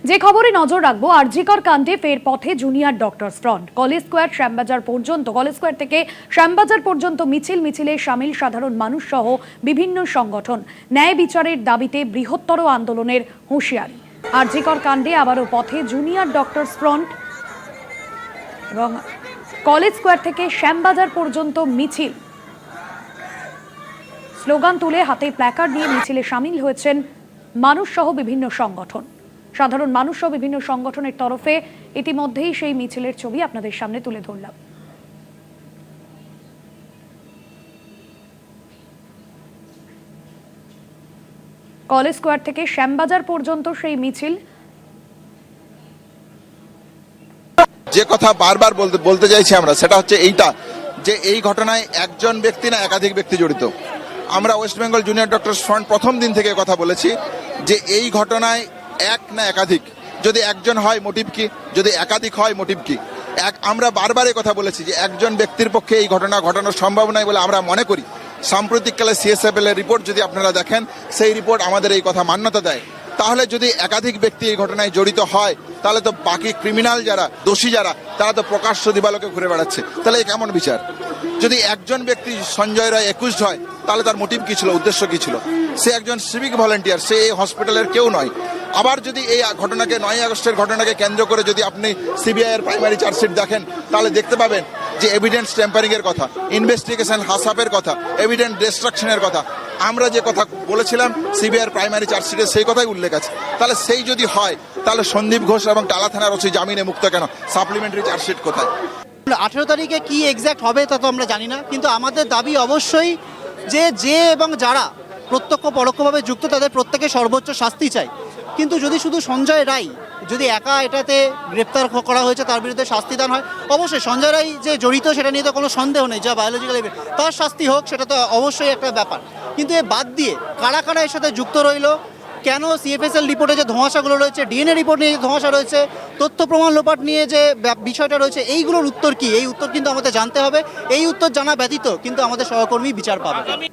যে খবরে নজর রাখবো, আরজিকর কাণ্ডে ফের পথে junior doctors front. College square থেকে শ্যামবাজার পর্যন্ত মিছিলে সামিল সাধারণ মানুষ সহ বিভিন্ন সংগঠন। ন্যায় বিচারের দাবিতে বৃহত্তর আন্দোলনের হুঁশিয়ারি। আরজিকর কাণ্ডে আবারও পথে জুনিয়র ডক্টরস ফ্রন্ট এবং কলেজ স্কোয়ার থেকে শ্যামবাজার পর্যন্ত মিছিল। স্লোগান তুলে হাতে প্ল্যাকার্ড নিয়ে মিছিলে সামিল হয়েছেন মানুষ সহ বিভিন্ন সংগঠন। সাধারণ মানুষ সহ বিভিন্ন সংগঠনের তরফে ইতিমধ্যেই সেই মিছিলের ছবি আপনাদের সামনে তুলে ধরলাম। কলেজ স্কোয়ার থেকে শ্যামবাজার পর্যন্ত সেই মিছিল। যে কথা বারবার বলতে চাইছি আমরা, সেটা হচ্ছে এইটা যে এই ঘটনায় একজন ব্যক্তি না একাধিক ব্যক্তি জড়িত। আমরা West Bengal junior doctors front প্রথম দিন থেকে কথা বলেছি যে এই ঘটনায় এক না একাধিক, যদি একজন হয় মোটিভ কি, যদি একাধিক হয় মোটিভ কি। আমরা বারবার কথা বলেছি যে একজন ব্যক্তির পক্ষে এই ঘটনা ঘটানোর সম্ভব নয় বলে আমরা মনে করি। সাম্প্রতিককালে সিএসএফএল এর রিপোর্ট যদি আপনারা দেখেন, সেই রিপোর্ট আমাদের এই কথা মান্যতা দেয়। তাহলে যদি একাধিক ব্যক্তি এই ঘটনায় জড়িত হয়, তাহলে তো বাকি ক্রিমিনাল যারা, দোষী যারা, তারা তো প্রকাশ্য দিবালোকে ঘুরে বেড়াচ্ছে। তাহলে কেমন বিচার? যদি একজন ব্যক্তি সঞ্জয় রায় একুশড হয়, তাহলে তার মোটিভ কি ছিল, উদ্দেশ্য কি ছিল? সে একজন সিভিক ভলেন্টিয়ার, সে এই হসপিটালের কেউ নয়। আবার যদি এই ঘটনাকে 9 আগস্টের ঘটনাকে কেন্দ্র করে যদি আপনি সিবিআই এর প্রাইমারি চার্জশিট দেখেন, তাহলে দেখতে পাবেন যে এভিডেন্স ট্যাম্পারিং এর কথা, ইনভেস্টিগেশন হাসাপের কথা, এভিডেন্স ডিস্ট্রাকশনের কথা, আমরা যে কথা বলেছিলাম সিবিআই এর প্রাইমারি চার্জশিটে সেই কথাই উল্লেখ আছে। তাহলে সেই যদি হয়, তাহলে সন্দীপ ঘোষ এবং টালা থানার ওসি জামিনে মুক্ত কেন? সাপ্লিমেন্টারি চার্জশিট কোথায়? 18 তারিখে কি এক্স্যাক্ট হবে তা তো আমরা জানি না, কিন্তু আমাদের দাবি অবশ্যই যে এবং যারা প্রত্যক্ষ পরোক্ষভাবে যুক্ত তাদের প্রত্যেকে সর্বোচ্চ শাস্তি চাই। কিন্তু যদি শুধু সঞ্জয় রায় যদি একা এটাতে গ্রেপ্তার করা হয়েছে, তার বিরুদ্ধে শাস্তি দান হয়, অবশ্যই সঞ্জয় রায় যে জড়িত সেটা নিয়ে তো কোনো সন্দেহ নেই, যা বায়োলজিক্যাল তার শাস্তি হোক, সেটা তো অবশ্যই একটা ব্যাপার। কিন্তু এ বাদ দিয়ে কারা কারা এর সাথে যুক্ত রইল, কেন সিএফএসএল রিপোর্টে যে ধোঁয়াশাগুলো রয়েছে, ডিএনএ রিপোর্ট নিয়ে যে ধোঁয়াশা রয়েছে, তথ্য প্রমাণ লোপাট নিয়ে যে বিষয়টা রয়েছে, এইগুলোর উত্তর কি? এই উত্তর কিন্তু আমাদের জানতে হবে। এই উত্তর জানা ব্যতীত কিন্তু আমাদের সহকর্মী বিচার পাবে।